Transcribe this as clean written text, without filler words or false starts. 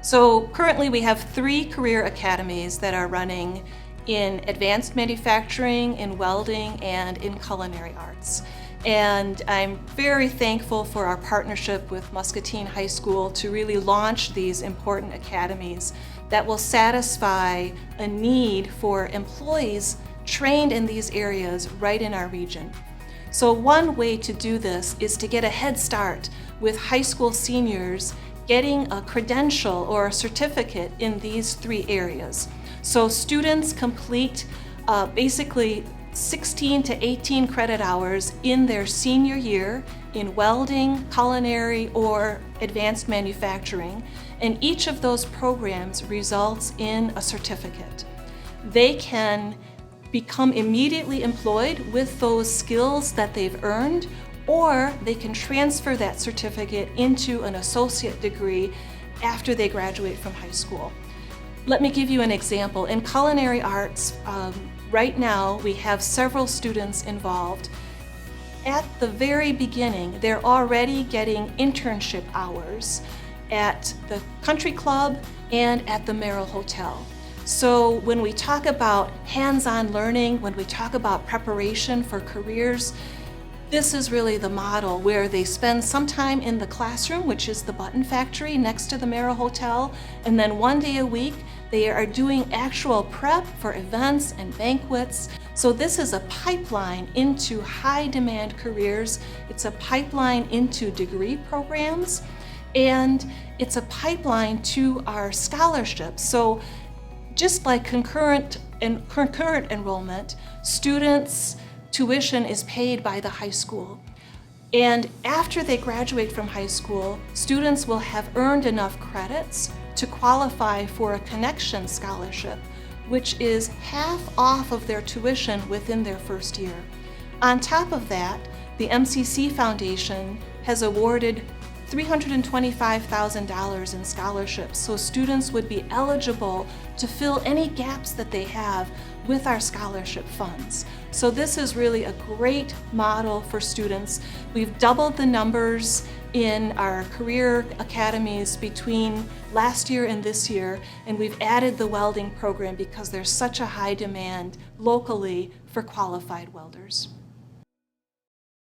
So currently we have 3 career academies that are running in advanced manufacturing, in welding, and in culinary arts. And I'm very thankful for our partnership with Muscatine High School to really launch these important academies that will satisfy a need for employees trained in these areas right in our region. So one way to do this is to get a head start with high school seniors getting a credential or a certificate in these 3 areas. So students complete basically 16 to 18 credit hours in their senior year in welding, culinary, or advanced manufacturing, and each of those programs results in a certificate. They can become immediately employed with those skills that they've earned, or they can transfer that certificate into an associate degree after they graduate from high school. Let me give you an example. In culinary arts, right now we have several students involved. At the very beginning, they're already getting internship hours at the country club and at the Merrill Hotel. So when we talk about hands-on learning, when we talk about preparation for careers, this is really the model where they spend some time in the classroom, which is the button factory next to the Merrill Hotel, and then 1 day a week they are doing actual prep for events and banquets. So this is a pipeline into high demand careers. It's a pipeline into degree programs, and it's a pipeline to our scholarships. So just like concurrent enrollment, students' tuition is paid by the high school. And after they graduate from high school, students will have earned enough credits to qualify for a connection scholarship, which is half off of their tuition within their first year. On top of that, the MCC Foundation has awarded $325,000 in scholarships, so students would be eligible to fill any gaps that they have with our scholarship funds. So this is really a great model for students. We've doubled the numbers in our career academies between last year and this year, and we've added the welding program because there's such a high demand locally for qualified welders.